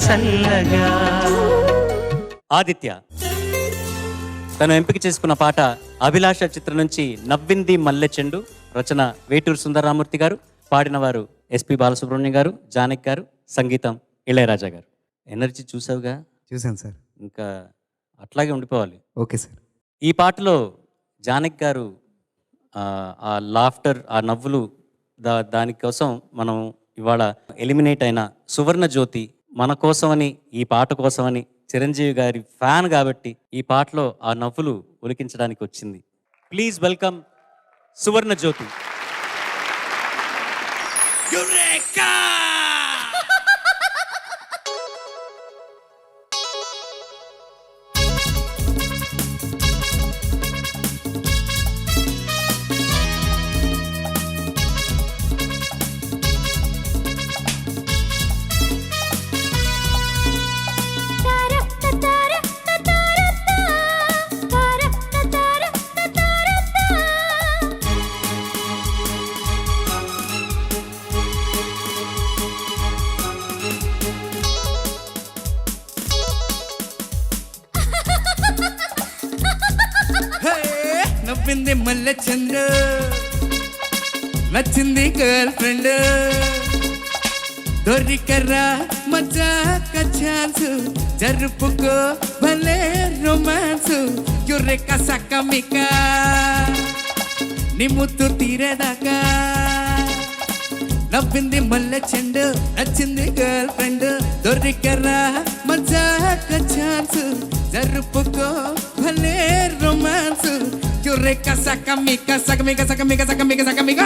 చల్లగా. ఆదిత్య తను ఎంపిక చేసుకున్న పాట అభిలాష చిత్రం నుంచి నవ్వింది మల్లె చెండు, రచన వేటూరు సుందరరామూర్తి గారు, పాడిన వారు ఎస్పి బాలసుబ్రహ్మణ్యం గారు, జానక్ గారు, సంగీతం ఇళయరాజా గారు. ఎనర్జీ చూసావుగా? చూసాను సార్. ఇంకా అట్లాగే ఉండిపోవాలి. Okay sir. ఈ పాటలో జానక్ గారు ఆ లాఫ్టర్, ఆ నవ్వులు, దానికోసం మనం ఇవాళ ఎలిమినేట్ అయిన సువర్ణ జ్యోతి మన కోసమని, ఈ పాట కోసమని, చిరంజీవి గారి ఫ్యాన్ కాబట్టి ఈ పాటలో ఆ నవ్వులు ఒలికించడానికి వచ్చింది. ప్లీజ్ వెల్కమ్ సువర్ణ జ్యోతి. నవ్వింది మల్లె చంద్రు, నచ్చింది గర్ల్ ఫ్రెండ్, దొరికరా మజాక ఛాన్స్, జరుపుకో భలే రొమాన్స్, యురెక సకమిక నీ ముత్తు తీరేదాకా. నవ్వింది మల్లె చెండు, నచ్చింది గర్ల్ ఫ్రెండ్, దొరికరా మజాక ఛాన్స్, జరుపుకో భలే రొమాన్స్, యురెక సకమిక సకమిక సకమిక సకమిక సకమిక.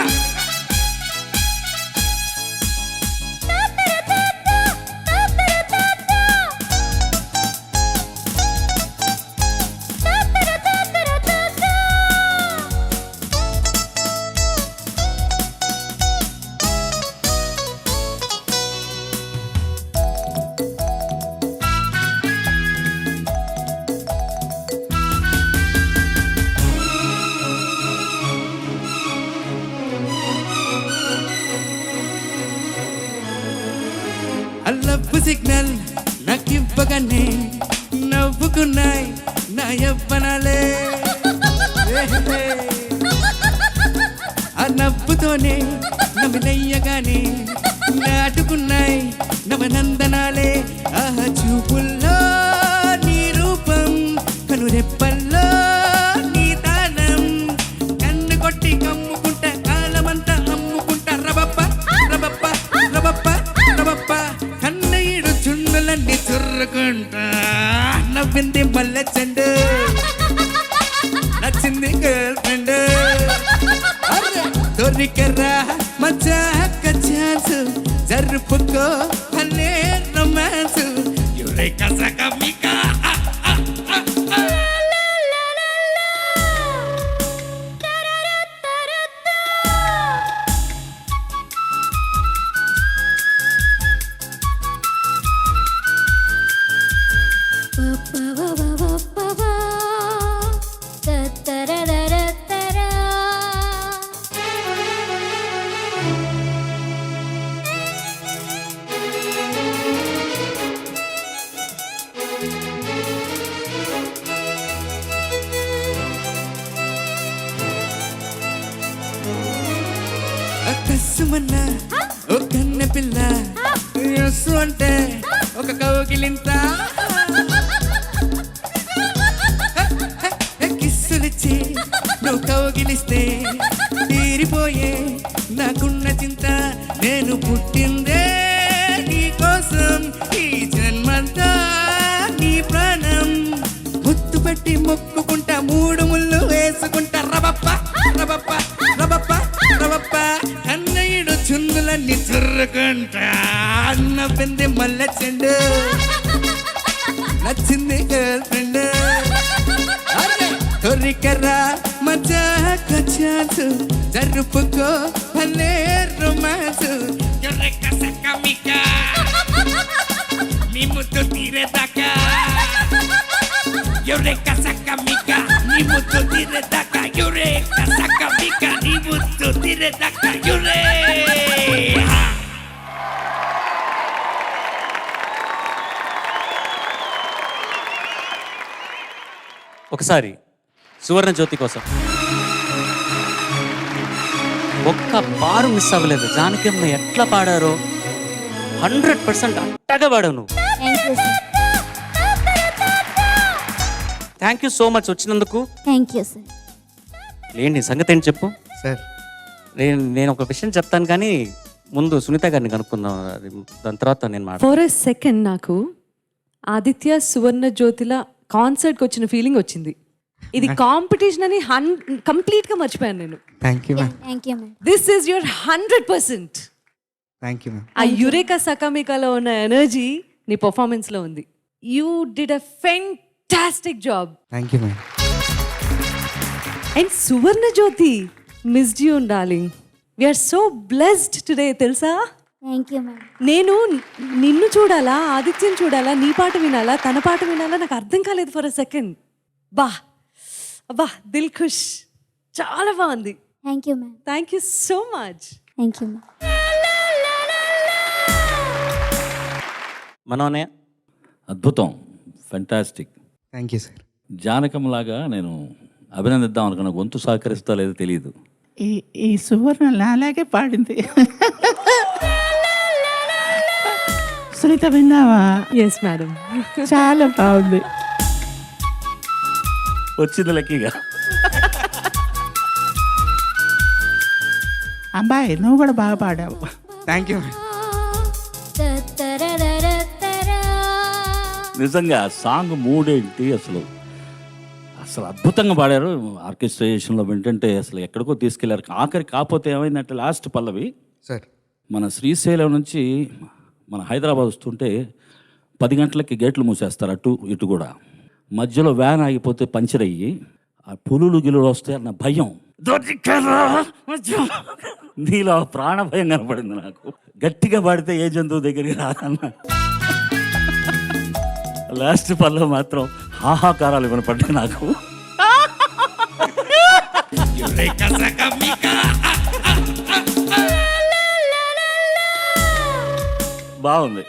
లవ్ సిగ్నల్ నాకివ్వగానే నవ్వుకున్నాయి నా యవ్వనాలే, ఆ నవ్వుతోనే నవ్వునయ్యగానే నాటుకున్నాయి నవనందనాలే. ఆహా చూపుల్లో నీ రూపం, కనురెప్పల్లో నీ తాళం, కన్ను కొట్టి కమ్ముకుంటా కాలమంతా అమ్ముకుంటా. రబప్ప రబప్ప రబప్ప రబప్ప కన్నయ్యడు చున్నులన్నీ చుర్రుకుంటా. నవ్వింది మల్లె చెండు, నచ్చింది గర్ల్ ఫ్రెండ్, దొరికరా మజాక ఛాన్స్, జరుపుకో భలే రొమాన్స్, యురెక సకమిక. కసుమన్నా ఓ కన్న పిల్ల, యస్సు అంటే ఒక కౌగిలింత, కిస్సులిచ్చి నువ్వు కౌగిలిస్తే తీరిపోయే నాకున్న చింత. నేను పుట్టిందే నీ కోసం, ఈ జన్మంతా నీ ప్రాణం, ముత్తు పెట్టి మొక్కుకుంటా, మూడు ముళ్ళు వేసుకుంటా. రబప్ప రబప్ప రబప్ప రబప్ప కన్నయ్యడు చున్నులన్నీ చుర్రుకుంటా. నవ్వింది మల్లె చెండు, నచ్చింది గర్ల్ ఫ్రెండ్, దొరికరా మజాక ఛాన్స్, జరుపుకో భలే రొమాన్స్, యురెక సకమిక నీ ముద్దు తీరేదాకా. యురెక సకమిక నీ ముద్దు తీరేదాకా. యురెక సకమిక నీ ముద్దు తీరేదాకా. యురే ఒకసారి సువర్ణ జ్యోతి కోసం ఒక్క బారు మిస్ అవ్వలేదు. జానకమ్మ ఎట్లా పాడారో 100% అట్టగా పాడావు నువ్వు. Thank you sir. Thank you so much వచ్చినందుకు. Thank you sir. ఏంటి సంగతి ఏంటి చెప్పు. సార్ నేను ఒక విషయం చెప్తాను కానీ ముందు సునీత గారిని కనుక్కుందాం. అది దాని తర్వాత నేను ఫర్ ఎ సెకండ్ నాకు ఆదిత్య సువర్ణ జ్యోతిల కాన్సర్ట్కి వచ్చిన ఫీలింగ్ వచ్చింది. ఇది కాంపిటీషన్ అని కంప్లీట్గా మర్చిపోయాను నేను. Thank you ma'am. Thank you ma'am. This is your 100%. Thank you ma'am. ఆ యురేకా సకామికాలో ఉన్న ఎనర్జీ నీ పర్ఫార్మెన్స్లో ఉంది. You did a fantastic job. Thank you ma'am. And Suvarna Jyothi missed you darling. We're so blessed today తెలుసా. Thank you ma'am. నేను నిన్ను చూడాలా, ఆదిత్యం చూడాలా, నీ పాట వినాలా, తన పాట వినాలా నాకు అర్థం కాలేదు ఫర్ అ సెకండ్. బా అబ్బా దిల్ ఖుష్. చాలా బాగుంది. Thank you ma'am. Thank you so much. Thank you ma'am. మనోనే అద్భుతం, ఫెంటాస్టిక్. Thank you sir. జానకంలాగా నేను అభినందిద్దాం అనుకున్న గొంతు సహకరిస్తా లేదో తెలియదు. ఈ సువర్ణ అలాగే పాడింది. సునీత విన్నావా? Yes madam. చాలా బాగుంది. వచ్చింది లక్కీగా. అబ్బాయి నువ్వు కూడా బాగా పాడావు. Thank you ma'am. నిజంగా సాంగ్ మూడేంటి అసలు అసలు అద్భుతంగా పాడారు. ఆర్కెస్ట్రేషన్లో వింటుంటే అసలు ఎక్కడికో తీసుకెళ్లారు. ఆఖరి కాకపోతే ఏమైందంటే లాస్ట్ పల్లవి సార్ మన శ్రీశైలం నుంచి మన హైదరాబాద్ వస్తుంటే 10 గంటలకి గేట్లు మూసేస్తారు అటు ఇటు కూడా. మధ్యలో వ్యాన్ ఆగిపోతే పంచర్ అయ్యి ఆ పులులు గిలులు వస్తాయన్న భయం. దొరికారా మధ్య నీలో ప్రాణ భయం కనపడింది నాకు. గట్టిగా పాడితే ఏ జంతువు దగ్గరికి రాదన్న. లాస్ట్ పనిలో మాత్రం హాహాకారాలు వినపడ్డాయి నాకు. Eureka, saca mica. బాగుంది,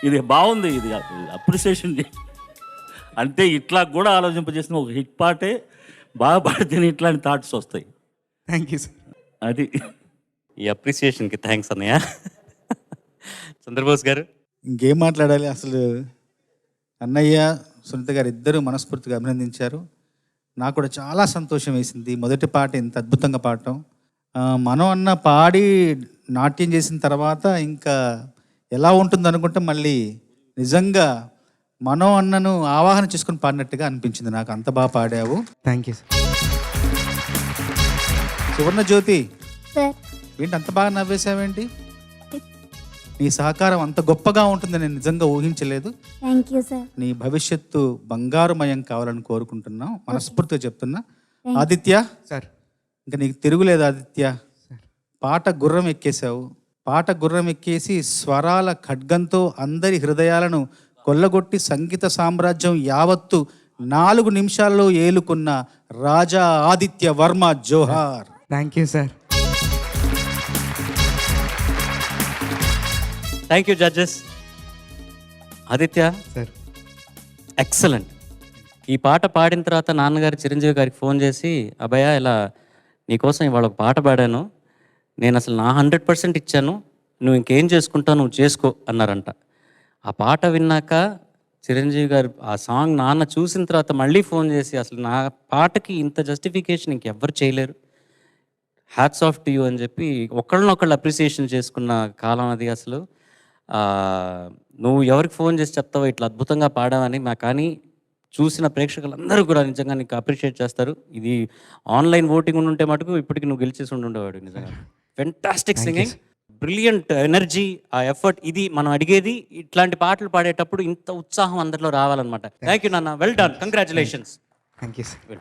ఇది బాగుంది, ఇది అప్రిసియేషన్. అంటే ఇట్లా కూడా ఆలోచింపజేసిన ఒక హిట్ పాటే బాగా పాడితేనే ఇట్లాంటి థాట్స్ వస్తాయి. Thank you sir. అది ఈ అప్రిసియేషన్కి థ్యాంక్స్ అన్నయ్య. చంద్రబోస్ గారు ఇంకేం మాట్లాడాలి అసలు. అన్నయ్య సునీత గారు ఇద్దరు మనస్ఫూర్తిగా అభినందించారు. నాకు కూడా చాలా సంతోషం వేసింది మొదటి పాట ఇంత అద్భుతంగా పాడటం. మనం అన్న పాడి నాట్యం చేసిన తర్వాత ఇంకా ఎలా ఉంటుంది అనుకుంటే మళ్ళీ నిజంగా మనో అన్నను ఆవాహన చేసుకుని పాడినట్టుగా అనిపించింది నాకు. అంత బాగా పాడావు. Thank you sir. Suvarna Jyothi sir. ఏంటి అంత బాగా నవ్వేశావేంటి? నీ సహకారం అంత గొప్పగా ఉంటుందని నేను నిజంగా ఊహించలేదు. Thank you sir. నీ భవిష్యత్తు బంగారుమయం కావాలని కోరుకుంటున్నాం, మనస్ఫూర్తిగా చెప్తున్నా. ఆదిత్య సార్ ఇంకా నీకు తిరుగులేదు ఆదిత్య. పాట గుర్రం ఎక్కేశావు. పాట గుర్రం ఎక్కేసి స్వరాల ఖడ్గంతో అందరి హృదయాలను కొల్లగొట్టి సంగీత సామ్రాజ్యం యావత్తు 4 నిమిషాల్లో ఏలుకున్న రాజా ఆదిత్య వర్మ జోహార్. Thank you sir. Thank you judges. Aditya sir excellent. ఈ పాట పాడిన తర్వాత నాన్నగారు చిరంజీవి గారికి ఫోన్ చేసి, అభయ ఇలా నీకోసం ఇవాళ ఒక పాట పాడాను, నేను అసలు నా 100% ఇచ్చాను, నువ్వు ఇంకేం చేసుకుంటావు నువ్వు చేసుకో అన్నారంట. ఆ పాట విన్నాక చిరంజీవి గారు ఆ సాంగ్ నాన్న చూసిన తర్వాత మళ్ళీ ఫోన్ చేసి, అసలు నా పాటకి ఇంత జస్టిఫికేషన్ ఇంకెవ్వరు చేయలేరు, హ్యాట్స్ ఆఫ్ టు యూ అని చెప్పి ఒకళ్ళనొకళ్ళు అప్రిసియేషన్ చేసుకున్న కాలం అది. అసలు నువ్వు ఎవరికి ఫోన్ చేసి చెప్తావో ఇట్లా అద్భుతంగా పాడావని, కానీ చూసిన ప్రేక్షకులందరూ కూడా నిజంగా నీకు అప్రిషియేట్ చేస్తారు. ఇది ఆన్లైన్ ఓటింగ్ ఉంటే మటుకు ఇప్పటికి నువ్వు గెలిచేసి ఉండేవాడు. నిజంగా ఫెంటాస్టిక్ సింగింగ్, బ్రిలియంట్ ఎనర్జీ, ఆ ఎఫర్ట్. ఇది మనం అడిగేది. ఇట్లాంటి పాటలు పాడేటప్పుడు ఇంత ఉత్సాహం అందరిలో రావాలన్నమాట. థ్యాంక్ యూ నాన్న, well done, congratulations. Thank you sir.